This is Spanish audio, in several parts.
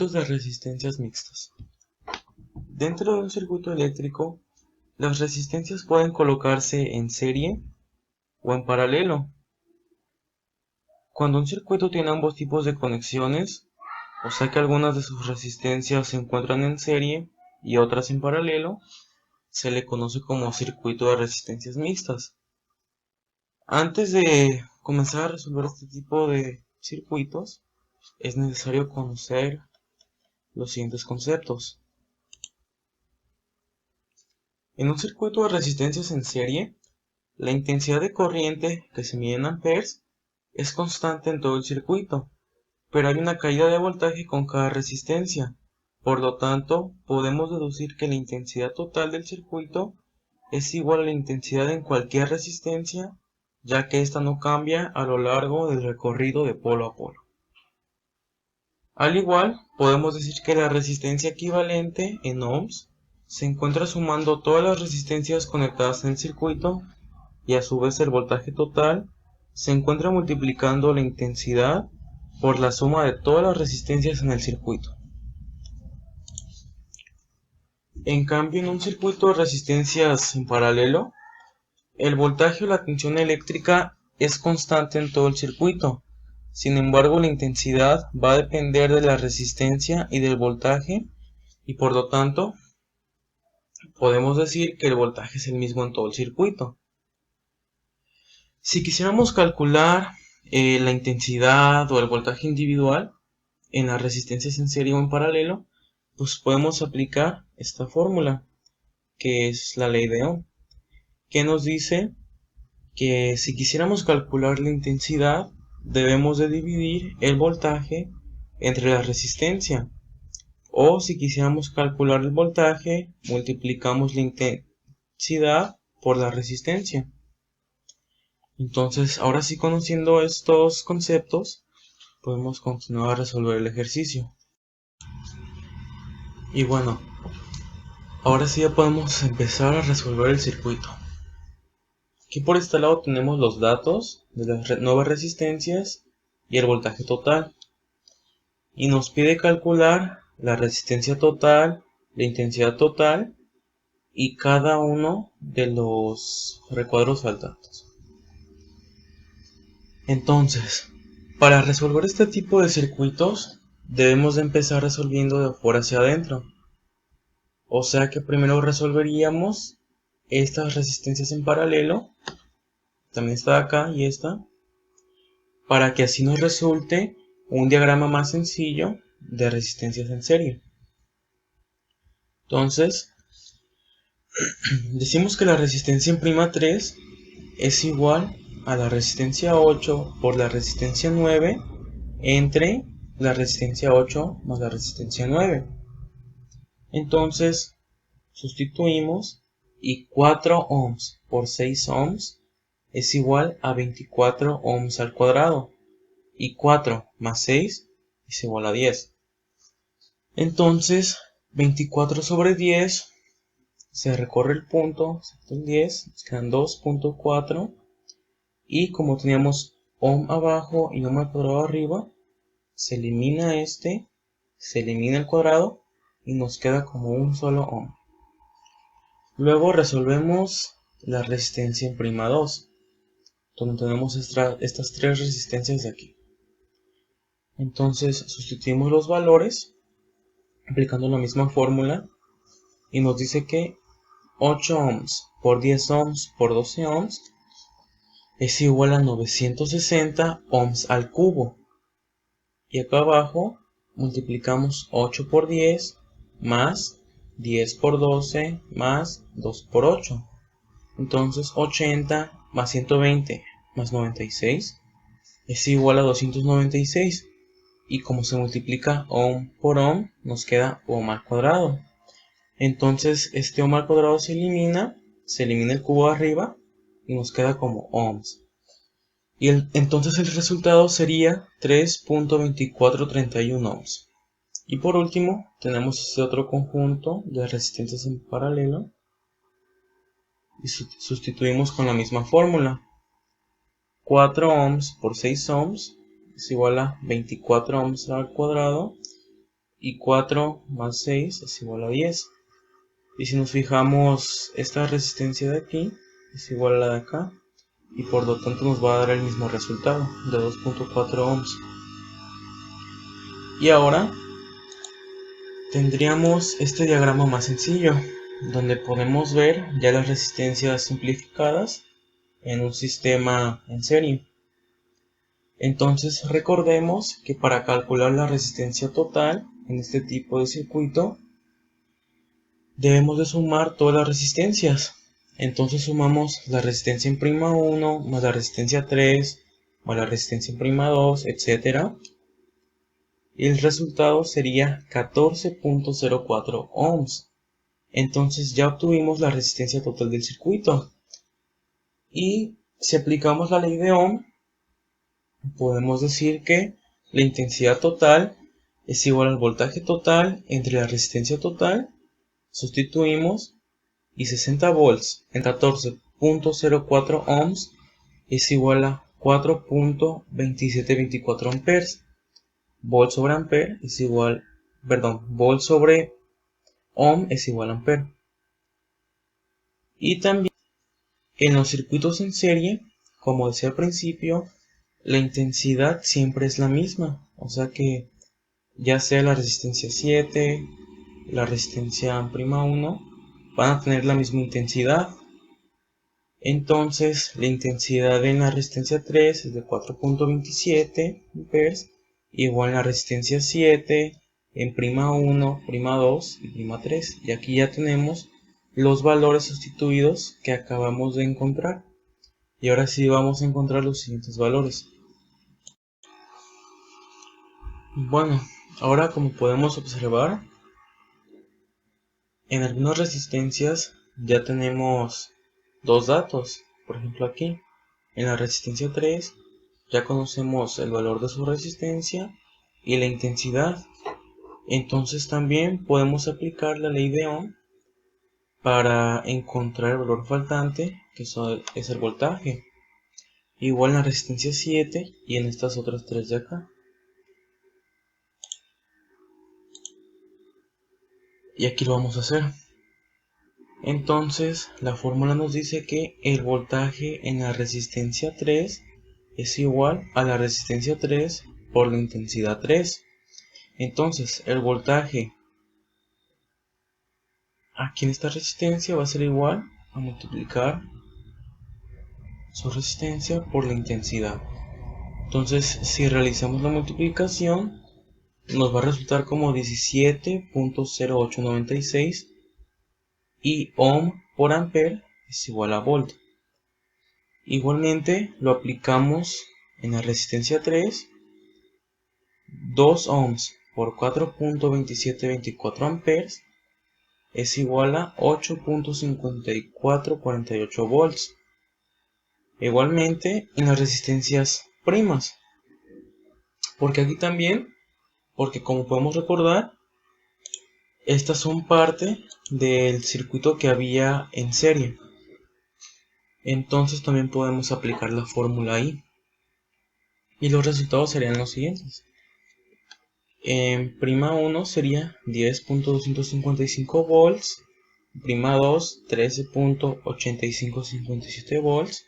Circuitos de resistencias mixtas. Dentro de un circuito eléctrico, las resistencias pueden colocarse en serie o en paralelo. Cuando un circuito tiene ambos tipos de conexiones, o sea que algunas de sus resistencias se encuentran en serie y otras en paralelo, se le conoce como circuito de resistencias mixtas. Antes de comenzar a resolver este tipo de circuitos, es necesario conocer los siguientes conceptos. En un circuito de resistencias en serie, la intensidad de corriente, que se mide en amperes, es constante en todo el circuito, pero hay una caída de voltaje con cada resistencia. Por lo tanto, podemos deducir que la intensidad total del circuito es igual a la intensidad en cualquier resistencia, ya que ésta no cambia a lo largo del recorrido de polo a polo. Al igual, podemos decir que la resistencia equivalente en ohms se encuentra sumando todas las resistencias conectadas en el circuito y a su vez el voltaje total se encuentra multiplicando la intensidad por la suma de todas las resistencias en el circuito. En cambio, en un circuito de resistencias en paralelo, el voltaje o la tensión eléctrica es constante en todo el circuito. Sin embargo, la intensidad va a depender de la resistencia y del voltaje, y por lo tanto, podemos decir que el voltaje es el mismo en todo el circuito. Si quisiéramos calcular la intensidad o el voltaje individual en las resistencias en serie o en paralelo, pues podemos aplicar esta fórmula, que es la ley de Ohm, que nos dice que si quisiéramos calcular la intensidad, debemos de dividir el voltaje entre la resistencia, o si quisiéramos calcular el voltaje, multiplicamos la intensidad por la resistencia. Entonces, ahora sí, conociendo estos conceptos, podemos continuar a resolver el ejercicio. Y bueno, ahora sí ya podemos empezar a resolver el circuito. Aquí por este lado tenemos los datos de las nuevas resistencias y el voltaje total. Y nos pide calcular la resistencia total, la intensidad total y cada uno de los recuadros faltantes. Entonces, para resolver este tipo de circuitos, debemos de empezar resolviendo de afuera hacia adentro. O sea que primero resolveríamos estas resistencias en paralelo, también está acá y esta, para que así nos resulte un diagrama más sencillo de resistencias en serie. Entonces, decimos que la resistencia en prima 3 es igual a la resistencia 8 por la resistencia 9 entre la resistencia 8 más la resistencia 9. Entonces, sustituimos y 4 ohms por 6 ohms es igual a 24 ohms al cuadrado. Y 4 más 6 es igual a 10. Entonces, 24 sobre 10, se recorre el punto, el 10, nos quedan 2.4. Y como teníamos ohm abajo y ohm al cuadrado arriba, se elimina se elimina el cuadrado y nos queda como un solo ohm. Luego resolvemos la resistencia en prima 2, donde tenemos estas tres resistencias de aquí. Entonces sustituimos los valores aplicando la misma fórmula y nos dice que 8 ohms por 10 ohms por 12 ohms es igual a 960 ohms al cubo. Y acá abajo multiplicamos 8 por 10 más 10 por 12 más 2 por 8. Entonces 80 más 120 más 96 es igual a 296. Y como se multiplica ohm por ohm, nos queda ohm al cuadrado. Entonces este ohm al cuadrado se elimina el cubo arriba y nos queda como ohms. Y entonces el resultado sería 3.2431 ohms. Y por último tenemos este otro conjunto de resistencias en paralelo y sustituimos con la misma fórmula. 4 ohms por 6 ohms es igual a 24 ohms al cuadrado y 4 más 6 es igual a 10. Y si nos fijamos, esta resistencia de aquí es igual a la de acá, y por lo tanto nos va a dar el mismo resultado de 2.4 ohms. Y ahora tendríamos este diagrama más sencillo, donde podemos ver ya las resistencias simplificadas en un sistema en serie. Entonces recordemos que para calcular la resistencia total en este tipo de circuito debemos de sumar todas las resistencias. Entonces sumamos la resistencia en prima 1 más la resistencia 3 más la resistencia en prima 2, etc. Y el resultado sería 14.04 ohms. Entonces ya obtuvimos la resistencia total del circuito. Y si aplicamos la ley de Ohm, podemos decir que la intensidad total es igual al voltaje total entre la resistencia total, sustituimos, y 60 volts en 14.04 ohms es igual a 4.2724 amperes. Volt sobre ampere es igual, volt sobre ohm es igual a ampere. Y también en los circuitos en serie, como decía al principio, la intensidad siempre es la misma, o sea que ya sea la resistencia 7, la resistencia prima 1, van a tener la misma intensidad. Entonces la intensidad en la resistencia 3 es de 4.27 amperes, igual en la resistencia 7, en prima 1, prima 2 y prima 3. Y aquí ya tenemos los valores sustituidos que acabamos de encontrar. Y ahora sí vamos a encontrar los siguientes valores. Bueno, ahora como podemos observar, en algunas resistencias ya tenemos dos datos. Por ejemplo aquí, en la resistencia 3 ya conocemos el valor de su resistencia y la intensidad. Entonces también podemos aplicar la ley de Ohm para encontrar el valor faltante, que es el voltaje. Igual en la resistencia 7 y en estas otras tres de acá. Y aquí lo vamos a hacer. Entonces la fórmula nos dice que el voltaje en la resistencia 3 es igual a la resistencia 3 por la intensidad 3. Entonces el voltaje aquí en esta resistencia va a ser igual a multiplicar su resistencia por la intensidad. Entonces si realizamos la multiplicación nos va a resultar como 17.0896 y ohm por ampere es igual a volt. Igualmente lo aplicamos en la resistencia 3, 2 ohms por 4.2724 amperes es igual a 8.5448 volts. Igualmente en las resistencias primas, porque aquí también, porque como podemos recordar, estas son parte del circuito que había en serie. Entonces también podemos aplicar la fórmula ahí. Y los resultados serían los siguientes. En prima 1 sería 10.255 volts. Prima 2, 13.8557 volts.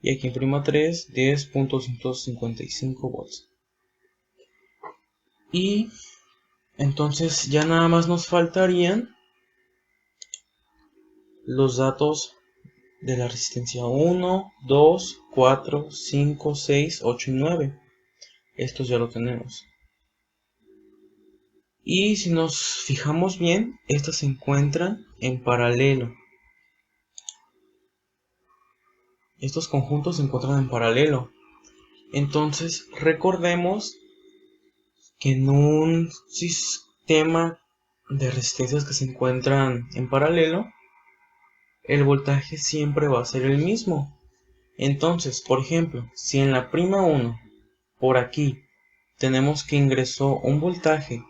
Y aquí en prima 3, 10.255 volts. Y entonces ya nada más nos faltarían los datos de la resistencia 1, 2, 4, 5, 6, 8 y 9. Estos ya lo tenemos. Y si nos fijamos bien, estas se encuentran en paralelo. Estos conjuntos se encuentran en paralelo. Entonces recordemos que en un sistema de resistencias que se encuentran en paralelo, el voltaje siempre va a ser el mismo. Entonces, por ejemplo, si en la prima 1, por aquí, tenemos que ingresó un voltaje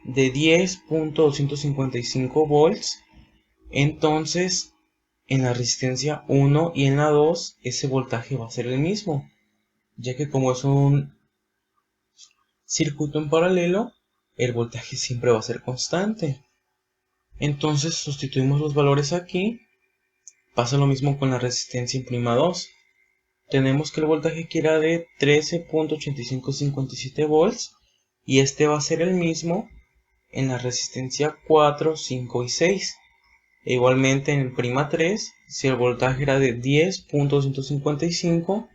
de 10.255 volts, entonces en la resistencia 1 y en la 2 ese voltaje va a ser el mismo, ya que como es un circuito en paralelo, el voltaje siempre va a ser constante. Entonces sustituimos los valores aquí. Pasa lo mismo con la resistencia en prima 2. Tenemos que el voltaje aquí era de 13.8557 volts y este va a ser el mismo en la resistencia 4, 5 y 6. E igualmente en prima 3, si el voltaje era de 10.255,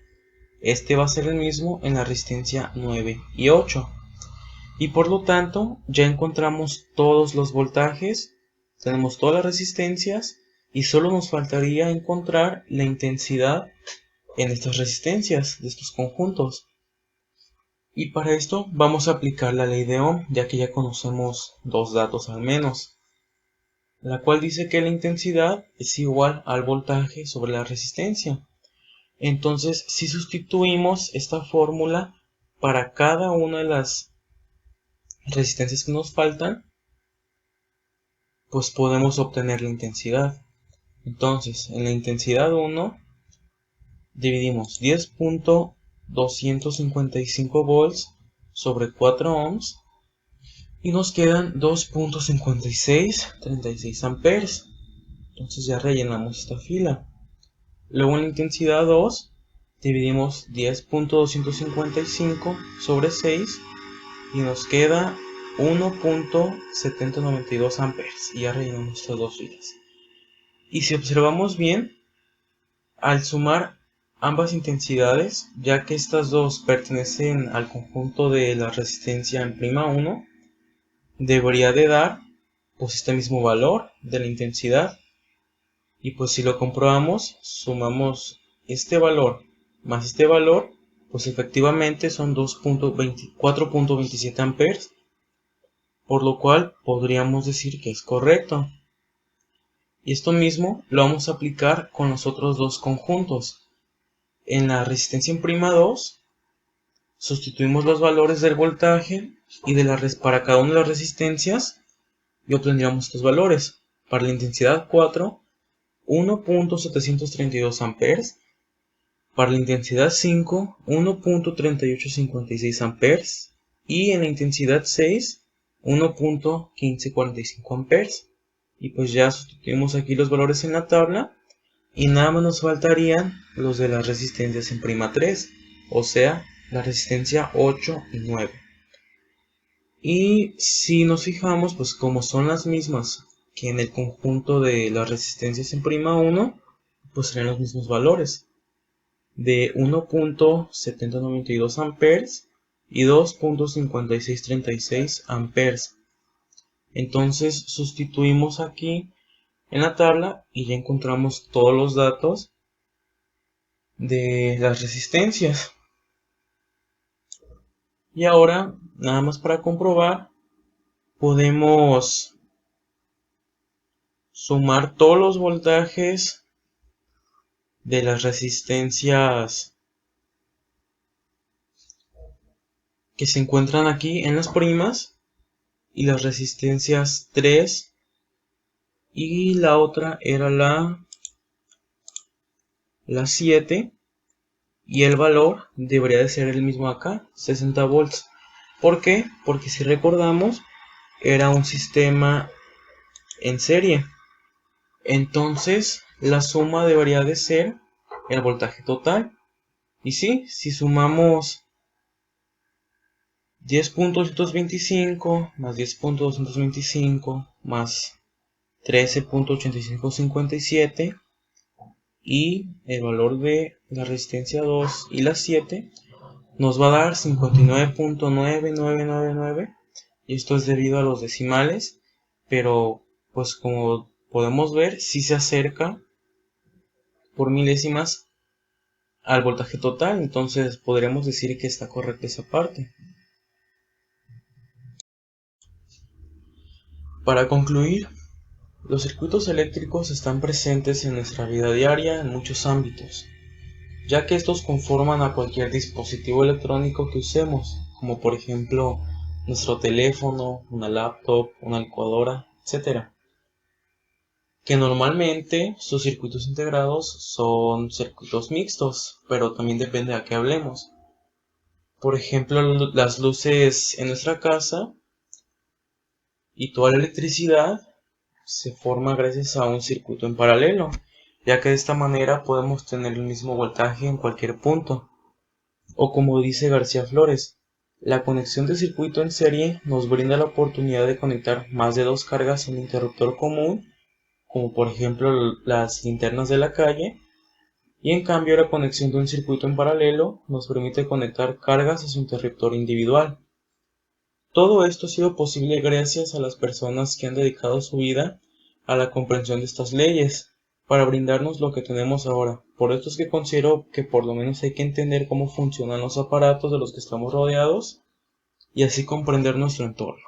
este va a ser el mismo en la resistencia 9 y 8. Y por lo tanto ya encontramos todos los voltajes, tenemos todas las resistencias y solo nos faltaría encontrar la intensidad en estas resistencias de estos conjuntos. Y para esto vamos a aplicar la ley de Ohm, ya que ya conocemos dos datos al menos, la cual dice que la intensidad es igual al voltaje sobre la resistencia. Entonces, si sustituimos esta fórmula para cada una de las resistencias que nos faltan, pues podemos obtener la intensidad. Entonces, en la intensidad 1 dividimos 10.255 volts sobre 4 ohms y nos quedan 2.5636 amperes. Entonces ya rellenamos esta fila. Luego en la intensidad 2 dividimos 10.255 sobre 6 y nos queda 1.792 amperes y ya rellenamos estas dos filas. Y si observamos bien, al sumar ambas intensidades, ya que estas dos pertenecen al conjunto de la resistencia en prima 1, debería de dar pues este mismo valor de la intensidad. Y pues si lo comprobamos, sumamos este valor más este valor, pues efectivamente son 4.27 amperes, por lo cual podríamos decir que es correcto. Y esto mismo lo vamos a aplicar con los otros dos conjuntos. En la resistencia en prima 2, sustituimos los valores del voltaje y para cada una de las resistencias y obtendríamos estos valores. Para la intensidad 4, 1.732 amperes. Para la intensidad 5, 1.3856 amperes. Y en la intensidad 6, 1.1545 amperes. Y pues ya sustituimos aquí los valores en la tabla. Y nada más nos faltarían los de las resistencias en prima 3. O sea, la resistencia 8 y 9. Y si nos fijamos, pues como son las mismas que en el conjunto de las resistencias en prima 1, pues serán los mismos valores de 1.7092 amperes y 2.5636 amperes. Entonces sustituimos aquí en la tabla y ya encontramos todos los datos de las resistencias. Y ahora, nada más para comprobar, podemos sumar todos los voltajes de las resistencias que se encuentran aquí en las primas y las resistencias 3 y la otra era la 7 y el valor debería de ser el mismo acá, 60 volts. ¿Por qué? Porque si recordamos era un sistema en serie, entonces la suma debería de ser el voltaje total. Y sí, si sumamos 10.225 más 10.225 más 13.8557 y el valor de la resistencia 2 y la 7 nos va a dar 59.9999 y esto es debido a los decimales, pero pues como podemos ver sí se acerca por milésimas al voltaje total, entonces podremos decir que está correcta esa parte. Para concluir, los circuitos eléctricos están presentes en nuestra vida diaria en muchos ámbitos, ya que estos conforman a cualquier dispositivo electrónico que usemos, como por ejemplo nuestro teléfono, una laptop, una licuadora, etc. Que normalmente sus circuitos integrados son circuitos mixtos, pero también depende a qué hablemos. Por ejemplo, las luces en nuestra casa y toda la electricidad se forma gracias a un circuito en paralelo, ya que de esta manera podemos tener el mismo voltaje en cualquier punto. O como dice García Flores, la conexión de circuito en serie nos brinda la oportunidad de conectar más de dos cargas en un interruptor común, como por ejemplo las linternas de la calle, y en cambio la conexión de un circuito en paralelo nos permite conectar cargas a su interruptor individual. Todo esto ha sido posible gracias a las personas que han dedicado su vida a la comprensión de estas leyes, para brindarnos lo que tenemos ahora. Por esto es que considero que por lo menos hay que entender cómo funcionan los aparatos de los que estamos rodeados y así comprender nuestro entorno.